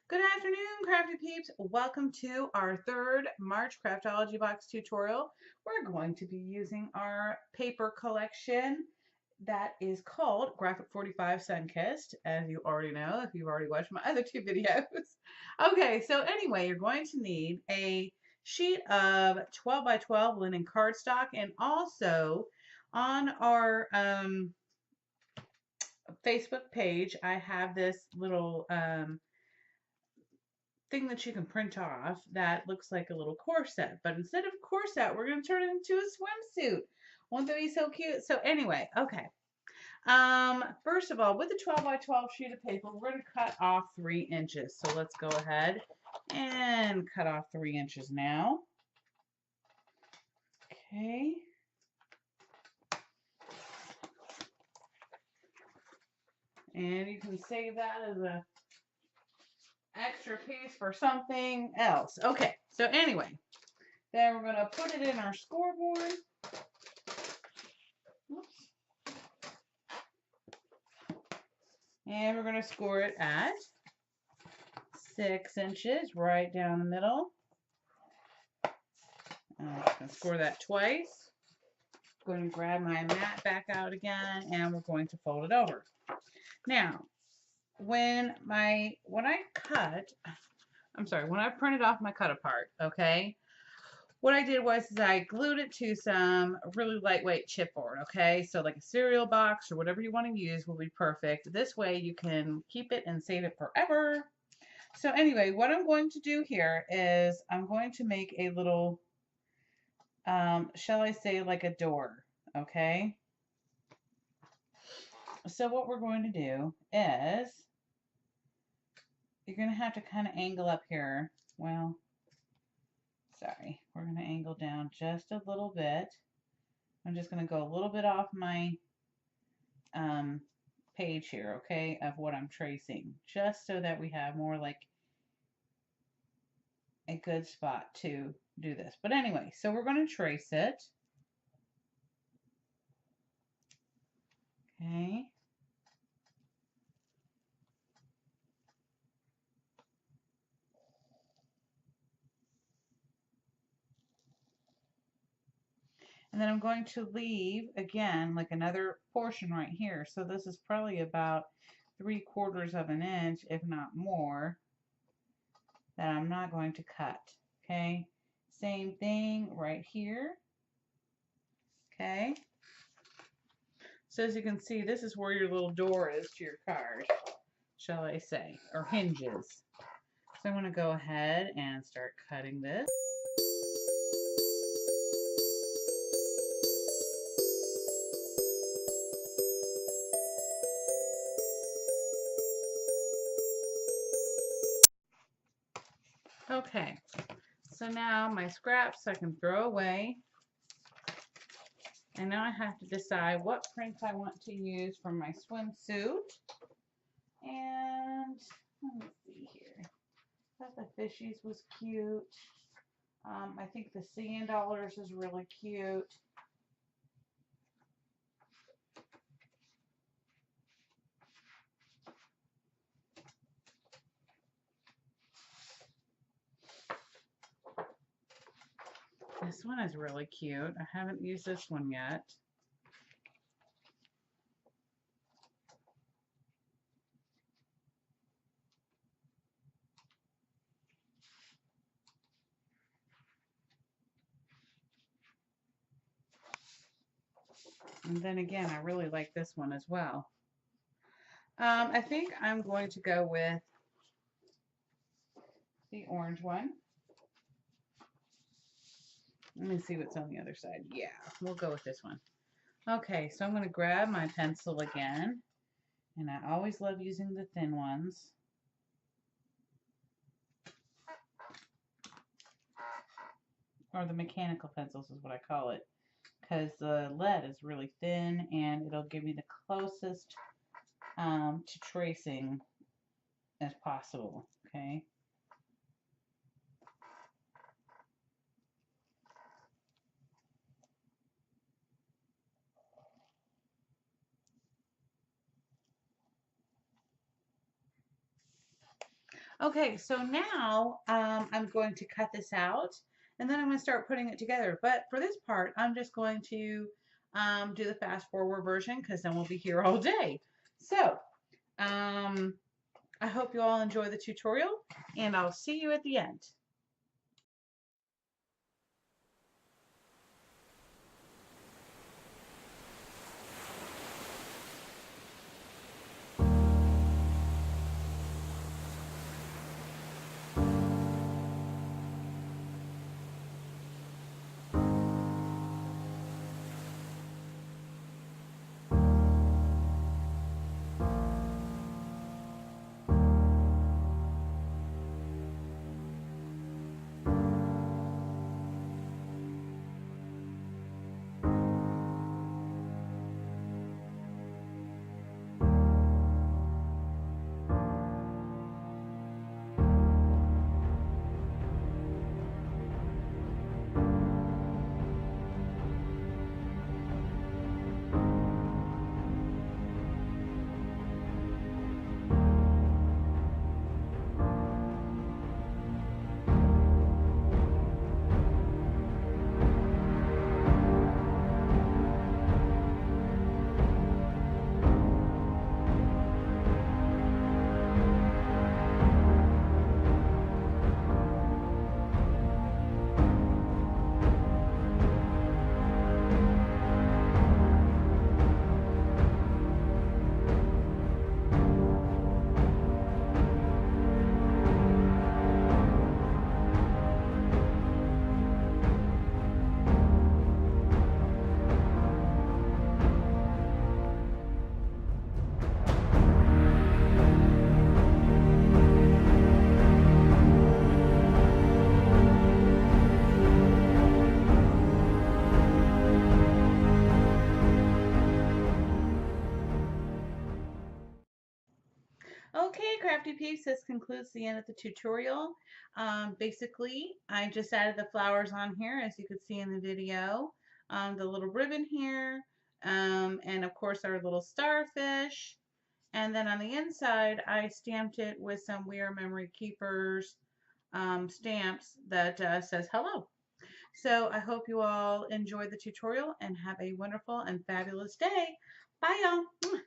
Good afternoon, Crafty Peeps. Welcome to our third March Craftology Box tutorial. We're going to be using our paper collection that is called Graphic 45 Sunkissed, as you already know if you've already watched my other two videos. Okay, so anyway, you're going to need a sheet of 12 by 12 linen cardstock, and also on our Facebook page, I have this little thing that you can print off that looks like a little corset. But instead of corset, we're going to turn it into a swimsuit. Won't that be so cute? So anyway, okay. First of all, with the 12 by 12 sheet of paper, we're going to cut off 3 inches. So let's go ahead and cut off 3 inches now. Okay. And you can save that as a extra piece for something else. Okay, so anyway, then we're going to put it in our scoreboard. Oops. And we're going to score it at 6 inches right down the middle. I'm just going to score that twice. I'm going to grab my mat back out again, and we're going to fold it over. Now, when I printed off my cut apart, okay, what I did was I glued it to some really lightweight chipboard, okay? So like a cereal box or whatever you want to use will be perfect. This way you can keep it and save it forever. So anyway, what I'm going to do here is I'm going to make a little, shall I say, like a door, okay? So what we're going to do is you're going to have to kind of angle up here. Well, sorry, we're going to angle down just a little bit. I'm just going to go a little bit off my page here, okay, of what I'm tracing, just so that we have more like a good spot to do this. But anyway, so we're going to trace it. Okay. And then I'm going to leave, again, like another portion right here. So this is probably about 3/4 of an inch, if not more, that I'm not going to cut. Okay. Same thing right here. Okay. So as you can see, this is where your little door is to your card, shall I say, or hinges. So I'm going to go ahead and start cutting this. Okay, so now my scraps I can throw away. And now I have to decide what prints I want to use for my swimsuit. And let me see here. I thought the fishies was cute. I think the sand dollars is really cute. This one is really cute. I haven't used this one yet. And then again, I really like this one as well. I think I'm going to go with the orange one. Let me see what's on the other side. Yeah, we'll go with this one. Okay, so I'm going to grab my pencil again. And I always love using the thin ones. Or the mechanical pencils is what I call it. Because the lead is really thin and it'll give me the closest to tracing as possible. Okay. Okay, so now I'm going to cut this out and then I'm going to start putting it together. But for this part, I'm just going to do the fast forward version because then we'll be here all day. So I hope you all enjoy the tutorial and I'll see you at the end. Okay, Crafty Peeps, this concludes the end of the tutorial. Basically, I just added the flowers on here, as you could see in the video. The little ribbon here, and of course our little starfish. And then on the inside, I stamped it with some We Are Memory Keepers stamps that says hello. So I hope you all enjoyed the tutorial and have a wonderful and fabulous day. Bye, y'all.